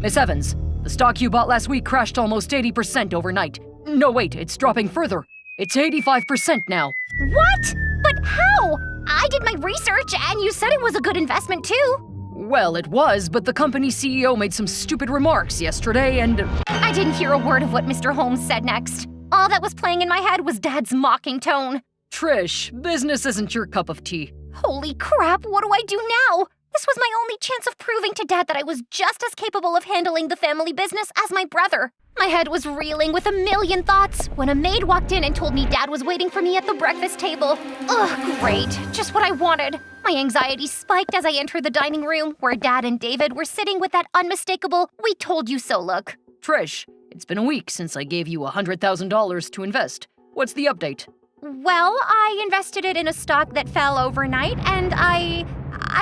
Miss Evans, the stock you bought last week crashed almost 80% overnight. No, wait, it's dropping further. It's 85% now. What? But how? I did my research and you said it was a good investment too. Well, it was, but the company CEO made some stupid remarks yesterday and… I didn't hear a word of what Mr. Holmes said next. All that was playing in my head was Dad's mocking tone. Trish, business isn't your cup of tea. Holy crap, what do I do now? This was my only chance of proving to Dad that I was just as capable of handling the family business as my brother. My head was reeling with a million thoughts when a maid walked in and told me Dad was waiting for me at the breakfast table. Ugh, great. Just what I wanted. My anxiety spiked as I entered the dining room, where Dad and David were sitting with that unmistakable "we told you so" look. Trish, it's been a week since I gave you $100,000 to invest. What's the update? Well, I invested it in a stock that fell overnight, and I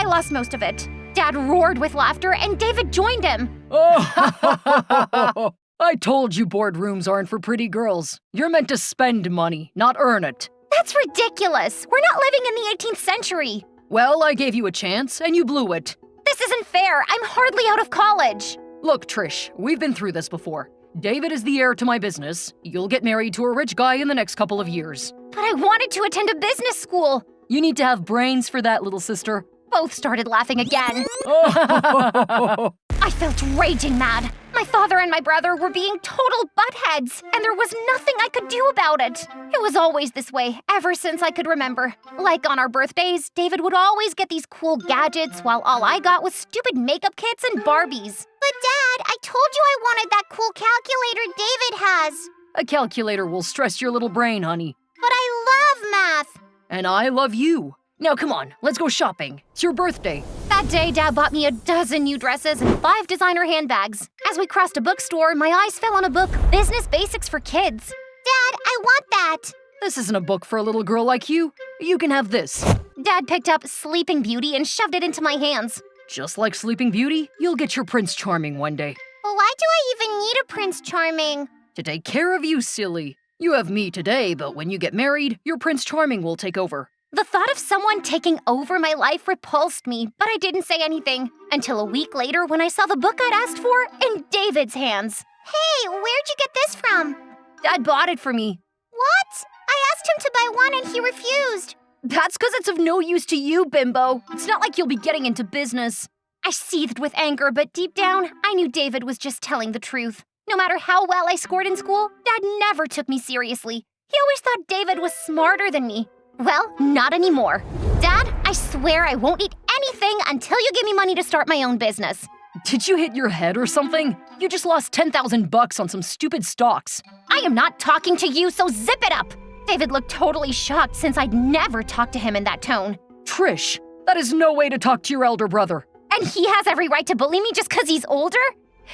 lost most of it. Dad roared with laughter, and David joined him. Oh, I told you boardrooms aren't for pretty girls. You're meant to spend money, not earn it. That's ridiculous. We're not living in the 18th century. Well, I gave you a chance, and you blew it. This isn't fair. I'm hardly out of college. Look, Trish, we've been through this before. David is the heir to my business. You'll get married to a rich guy in the next couple of years. But I wanted to attend a business school. You need to have brains for that, little sister. Both started laughing again. Oh. I felt raging mad. My father and my brother were being total buttheads, and there was nothing I could do about it. It was always this way, ever since I could remember. Like on our birthdays, David would always get these cool gadgets, while all I got was stupid makeup kits and Barbies. But Dad, I told you I wanted that cool calculator David has. A calculator will stress your little brain, honey. But I love math. And I love you. Now come on, let's go shopping. It's your birthday. That day, Dad bought me a dozen new dresses and 5 designer handbags. As we crossed a bookstore, my eyes fell on a book, Business Basics for Kids. Dad, I want that. This isn't a book for a little girl like you. You can have this. Dad picked up Sleeping Beauty and shoved it into my hands. Just like Sleeping Beauty, you'll get your Prince Charming one day. Well, why do I even need a Prince Charming? To take care of you, silly. You have me today, but when you get married, your Prince Charming will take over. The thought of someone taking over my life repulsed me, but I didn't say anything until a week later when I saw the book I'd asked for in David's hands. Hey, where'd you get this from? Dad bought it for me. What? I asked him to buy one and he refused. That's because it's of no use to you, bimbo. It's not like you'll be getting into business. I seethed with anger, but deep down, I knew David was just telling the truth. No matter how well I scored in school, Dad never took me seriously. He always thought David was smarter than me. Well, not anymore. Dad, I swear I won't eat anything until you give me money to start my own business. Did you hit your head or something? You just lost $10,000 on some stupid stocks. I am not talking to you, so zip it up! David looked totally shocked since I'd never talked to him in that tone. Trish, that is no way to talk to your elder brother. And he has every right to bully me just because he's older?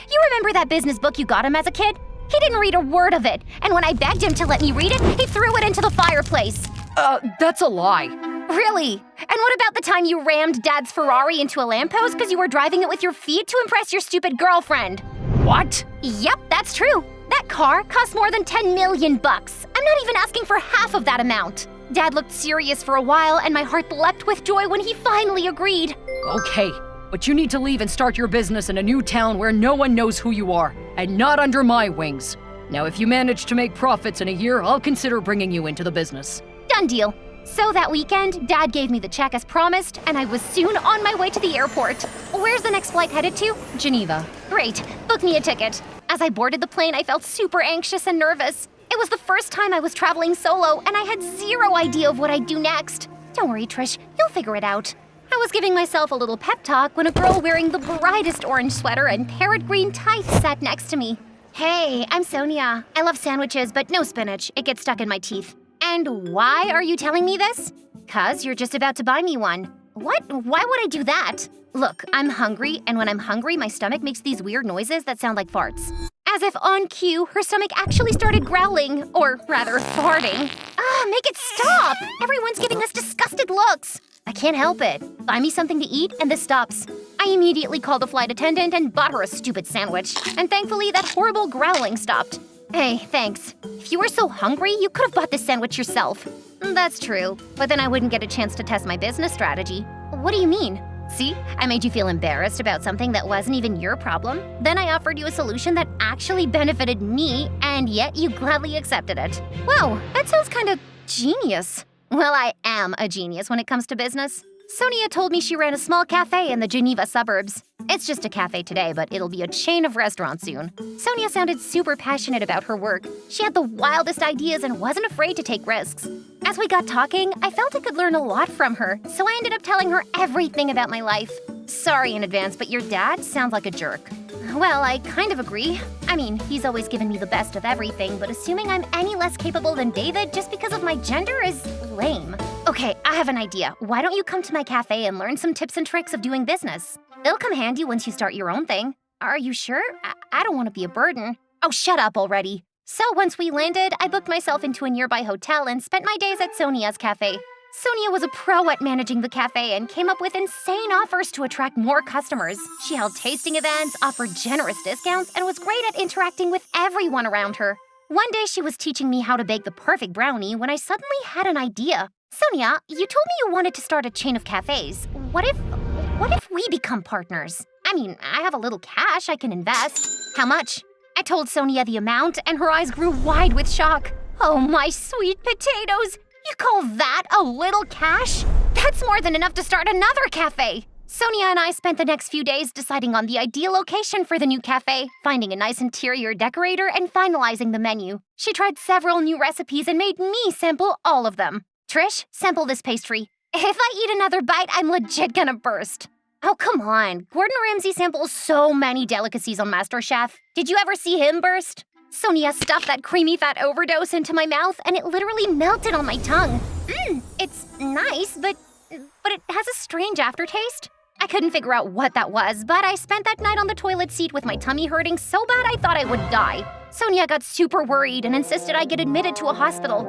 You remember that business book you got him as a kid? He didn't read a word of it, and when I begged him to let me read it, he threw it into the fireplace. That's a lie. Really? And what about the time you rammed Dad's Ferrari into a lamppost because you were driving it with your feet to impress your stupid girlfriend? What? Yep, that's true. That car cost more than $10 million. I'm not even asking for half of that amount. Dad looked serious for a while, and my heart leapt with joy when he finally agreed. Okay, but you need to leave and start your business in a new town where no one knows who you are, and not under my wings. Now, if you manage to make profits in a year, I'll consider bringing you into the business. Done deal. So that weekend, Dad gave me the check as promised, and I was soon on my way to the airport. Where's the next flight headed to? Geneva. Great. Book me a ticket. As I boarded the plane, I felt super anxious and nervous. It was the first time I was traveling solo, and I had zero idea of what I'd do next. Don't worry, Trish. You'll figure it out. I was giving myself a little pep talk when a girl wearing the brightest orange sweater and parrot green tights sat next to me. Hey, I'm Sonia. I love sandwiches, but no spinach. It gets stuck in my teeth. And why are you telling me this? 'Cause you're just about to buy me one. What? Why would I do that? Look, I'm hungry, and when I'm hungry, my stomach makes these weird noises that sound like farts. As if on cue, her stomach actually started growling, or rather, farting. Make it stop! Everyone's giving us disgusted looks. I can't help it. Buy me something to eat, and this stops. I immediately called a flight attendant and bought her a stupid sandwich. And thankfully, that horrible growling stopped. Hey, thanks. If you were so hungry, you could have bought this sandwich yourself. That's true, but then I wouldn't get a chance to test my business strategy. What do you mean? See, I made you feel embarrassed about something that wasn't even your problem. Then I offered you a solution that actually benefited me, and yet you gladly accepted it. Wow, that sounds kind of genius. Well, I am a genius when it comes to business. Sonia told me she ran a small cafe in the Geneva suburbs. It's just a cafe today, but it'll be a chain of restaurants soon. Sonia sounded super passionate about her work. She had the wildest ideas and wasn't afraid to take risks. As we got talking, I felt I could learn a lot from her, so I ended up telling her everything about my life. Sorry in advance, but your dad sounds like a jerk. Well, I kind of agree. I mean, he's always given me the best of everything, but assuming I'm any less capable than David just because of my gender is lame. Okay, I have an idea. Why don't you come to my cafe and learn some tips and tricks of doing business? It'll come handy once you start your own thing. Are you sure? I don't want to be a burden. Oh, shut up already. So once we landed, I booked myself into a nearby hotel and spent my days at Sonia's cafe. Sonia was a pro at managing the cafe and came up with insane offers to attract more customers. She held tasting events, offered generous discounts, and was great at interacting with everyone around her. One day she was teaching me how to bake the perfect brownie when I suddenly had an idea. Sonia, you told me you wanted to start a chain of cafes. What if we become partners? I mean, I have a little cash I can invest. How much? I told Sonia the amount, and her eyes grew wide with shock. Oh, my sweet potatoes! You call that a little cash? That's more than enough to start another cafe! Sonia and I spent the next few days deciding on the ideal location for the new cafe, finding a nice interior decorator, and finalizing the menu. She tried several new recipes and made me sample all of them. Trish, sample this pastry. If I eat another bite, I'm legit gonna burst. Oh, come on. Gordon Ramsay samples so many delicacies on MasterChef. Did you ever see him burst? Sonia stuffed that creamy fat overdose into my mouth, and it literally melted on my tongue. It's nice, but it has a strange aftertaste. I couldn't figure out what that was, but I spent that night on the toilet seat with my tummy hurting so bad I thought I would die. Sonia got super worried and insisted I get admitted to a hospital.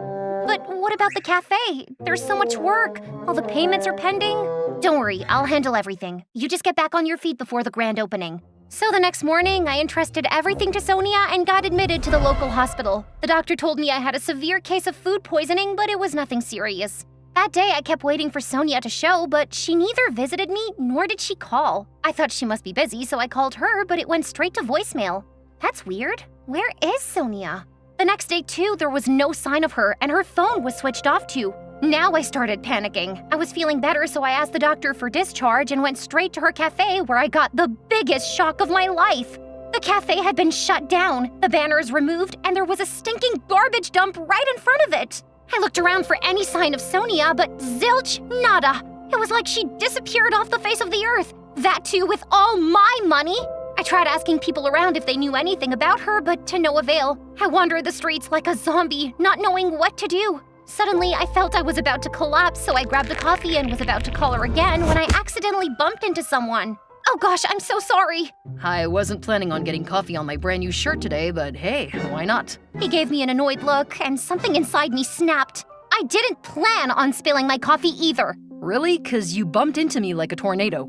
But what about the cafe? There's so much work. All the payments are pending. Don't worry, I'll handle everything. You just get back on your feet before the grand opening. So the next morning, I entrusted everything to Sonia and got admitted to the local hospital. The doctor told me I had a severe case of food poisoning, but it was nothing serious. That day, I kept waiting for Sonia to show, but she neither visited me nor did she call. I thought she must be busy, so I called her, but it went straight to voicemail. That's weird. Where is Sonia? The next day, too, there was no sign of her, and her phone was switched off, too. Now I started panicking. I was feeling better, so I asked the doctor for discharge and went straight to her cafe, where I got the biggest shock of my life. The cafe had been shut down, the banners removed, and there was a stinking garbage dump right in front of it. I looked around for any sign of Sonia, but zilch, nada. It was like she disappeared off the face of the earth. That too with all my money. I tried asking people around if they knew anything about her, but to no avail. I wandered the streets like a zombie, not knowing what to do. Suddenly, I felt I was about to collapse, so I grabbed the coffee and was about to call her again when I accidentally bumped into someone. Oh gosh, I'm so sorry. I wasn't planning on getting coffee on my brand new shirt today, but hey, why not? He gave me an annoyed look, and something inside me snapped. I didn't plan on spilling my coffee either. Really? 'Cause you bumped into me like a tornado.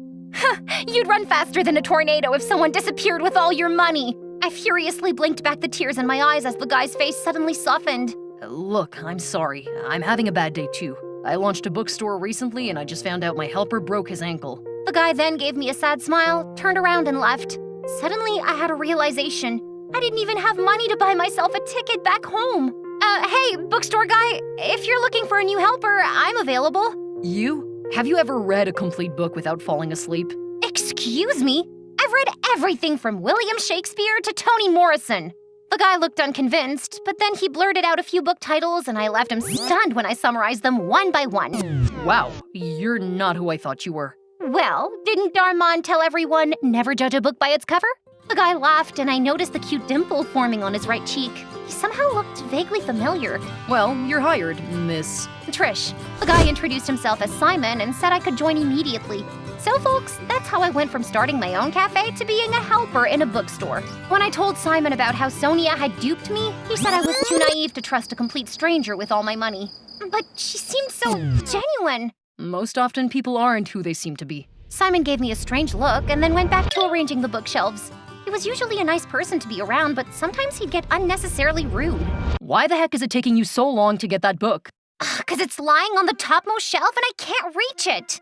You'd run faster than a tornado if someone disappeared with all your money. I furiously blinked back the tears in my eyes as the guy's face suddenly softened. Look, I'm sorry. I'm having a bad day too. I launched a bookstore recently and I just found out my helper broke his ankle. The guy then gave me a sad smile, turned around and left. Suddenly, I had a realization. I didn't even have money to buy myself a ticket back home. Hey, bookstore guy, if you're looking for a new helper, I'm available. You? Have you ever read a complete book without falling asleep? Excuse me? I've read everything from William Shakespeare to Toni Morrison. The guy looked unconvinced, but then he blurted out a few book titles and I left him stunned when I summarized them one by one. Wow, you're not who I thought you were. Well, didn't Darman tell everyone never judge a book by its cover? The guy laughed and I noticed the cute dimple forming on his right cheek. He somehow looked vaguely familiar. Well, you're hired, Miss Trish. The guy introduced himself as Simon and said I could join immediately. So folks, that's how I went from starting my own cafe to being a helper in a bookstore. When I told Simon about how Sonia had duped me, he said I was too naive to trust a complete stranger with all my money. But she seemed so genuine. Most often people aren't who they seem to be. Simon gave me a strange look and then went back to arranging the bookshelves. He was usually a nice person to be around, but sometimes he'd get unnecessarily rude. Why the heck is it taking you so long to get that book? 'Cause it's lying on the topmost shelf and I can't reach it.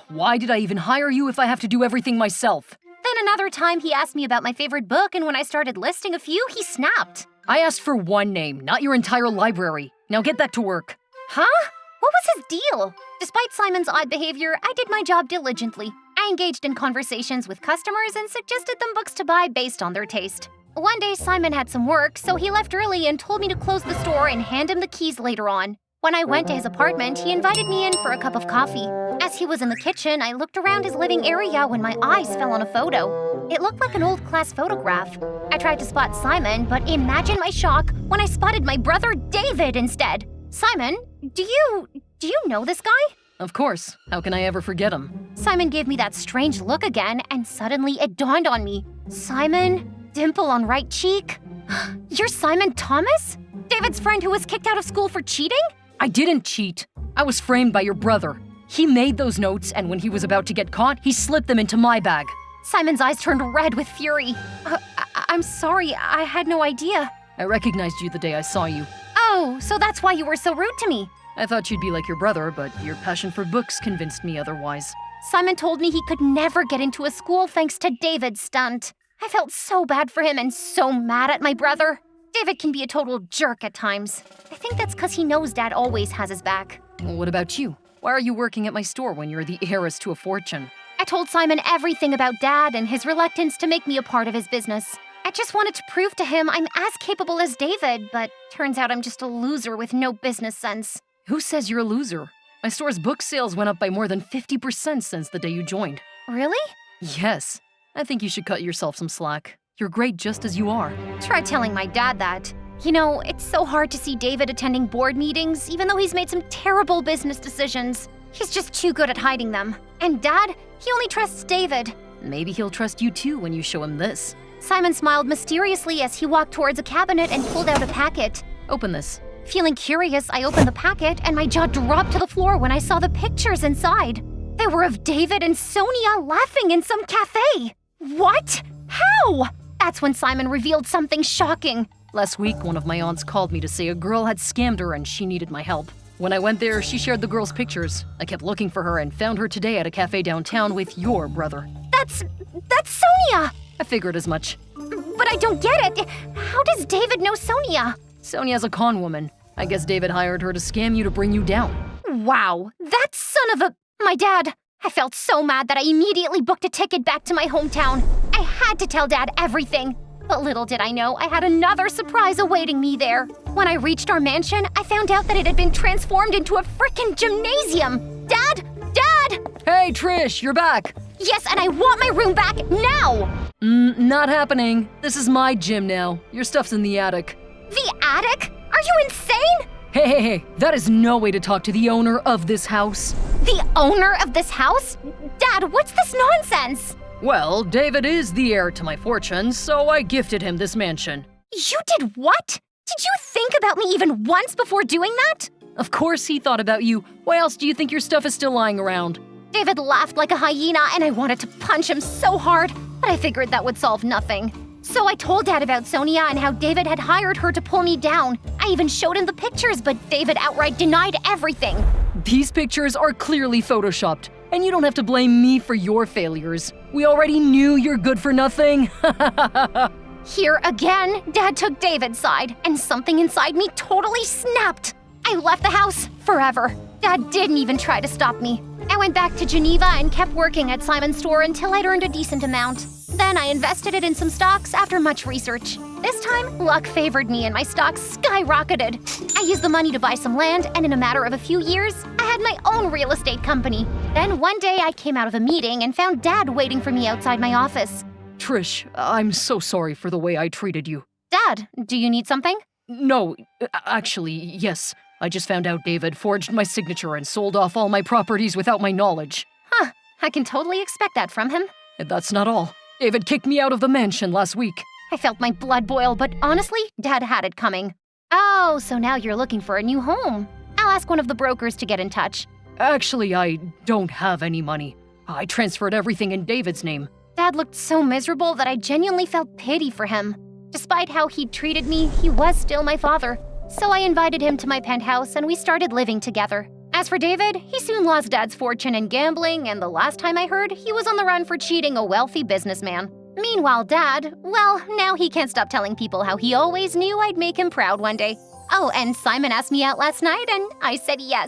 Why did I even hire you if I have to do everything myself? Then another time he asked me about my favorite book, and when I started listing a few, he snapped. I asked for one name, not your entire library. Now get back to work. Huh? What was his deal? Despite Simon's odd behavior, I did my job diligently. I engaged in conversations with customers and suggested them books to buy based on their taste. One day, Simon had some work, so he left early and told me to close the store and hand him the keys later on. When I went to his apartment, he invited me in for a cup of coffee. As he was in the kitchen, I looked around his living area when my eyes fell on a photo. It looked like an old class photograph. I tried to spot Simon, but imagine my shock when I spotted my brother David instead. Simon, do you know this guy? Of course. How can I ever forget him? Simon gave me that strange look again, and suddenly it dawned on me. Simon, dimple on right cheek. You're Simon Thomas? David's friend who was kicked out of school for cheating? I didn't cheat. I was framed by your brother. He made those notes, and when he was about to get caught, he slipped them into my bag. Simon's eyes turned red with fury. I'm sorry, I had no idea. I recognized you the day I saw you. Oh, so that's why you were so rude to me. I thought you'd be like your brother, but your passion for books convinced me otherwise. Simon told me he could never get into a school thanks to David's stunt. I felt so bad for him and so mad at my brother. David can be a total jerk at times. I think that's because he knows Dad always has his back. Well, what about you? Why are you working at my store when you're the heiress to a fortune? I told Simon everything about Dad and his reluctance to make me a part of his business. I just wanted to prove to him I'm as capable as David, but turns out I'm just a loser with no business sense. Who says you're a loser? My store's book sales went up by more than 50% since the day you joined. Really? Yes. I think you should cut yourself some slack. You're great just as you are. Try telling my dad that. You know, it's so hard to see David attending board meetings, even though he's made some terrible business decisions. He's just too good at hiding them. And Dad, he only trusts David. Maybe he'll trust you too when you show him this. Simon smiled mysteriously as he walked towards a cabinet and pulled out a packet. Open this. Feeling curious, I opened the packet and my jaw dropped to the floor when I saw the pictures inside. They were of David and Sonia laughing in some cafe. What? How? That's when Simon revealed something shocking. Last week, one of my aunts called me to say a girl had scammed her and she needed my help. When I went there, she shared the girl's pictures. I kept looking for her and found her today at a cafe downtown with your brother. That's Sonia! I figured as much. But I don't get it. How does David know Sonia? Sonia's a con woman. I guess David hired her to scam you to bring you down. Wow, that son of a... My dad. I felt so mad that I immediately booked a ticket back to my hometown. I had to tell Dad everything. But little did I know, I had another surprise awaiting me there. When I reached our mansion, I found out that it had been transformed into a frickin' gymnasium. Dad! Dad! Hey, Trish, you're back. Yes, and I want my room back now! Not happening. This is my gym now. Your stuff's in the attic. The attic? Are you insane? Hey, that is no way to talk to the owner of this house. The owner of this house? Dad, what's this nonsense? Well, David is the heir to my fortune, so I gifted him this mansion. You did what? Did you think about me even once before doing that? Of course he thought about you. Why else do you think your stuff is still lying around? David laughed like a hyena and I wanted to punch him so hard, but I figured that would solve nothing. So I told Dad about Sonia and how David had hired her to pull me down. I even showed him the pictures, but David outright denied everything. These pictures are clearly photoshopped, and you don't have to blame me for your failures. We already knew you're good for nothing. Here again, Dad took David's side, and something inside me totally snapped. I left the house forever. Dad didn't even try to stop me. I went back to Geneva and kept working at Simon's store until I'd earned a decent amount. Then I invested it in some stocks after much research. This time, luck favored me and my stocks skyrocketed. I used the money to buy some land, and in a matter of a few years, I had my own real estate company. Then one day I came out of a meeting and found Dad waiting for me outside my office. Trish, I'm so sorry for the way I treated you. Dad, do you need something? No, actually, yes. I just found out David forged my signature and sold off all my properties without my knowledge. Huh, I can totally expect that from him. And that's not all. David kicked me out of the mansion last week. I felt my blood boil, but honestly, Dad had it coming. Oh, so now you're looking for a new home. I'll ask one of the brokers to get in touch. Actually, I don't have any money. I transferred everything in David's name. Dad looked so miserable that I genuinely felt pity for him. Despite how he'd treated me, he was still my father. So I invited him to my penthouse and we started living together. As for David, he soon lost Dad's fortune in gambling, and the last time I heard, he was on the run for cheating a wealthy businessman. Meanwhile, Dad, well, now he can't stop telling people how he always knew I'd make him proud one day. Oh, and Simon asked me out last night, and I said yes.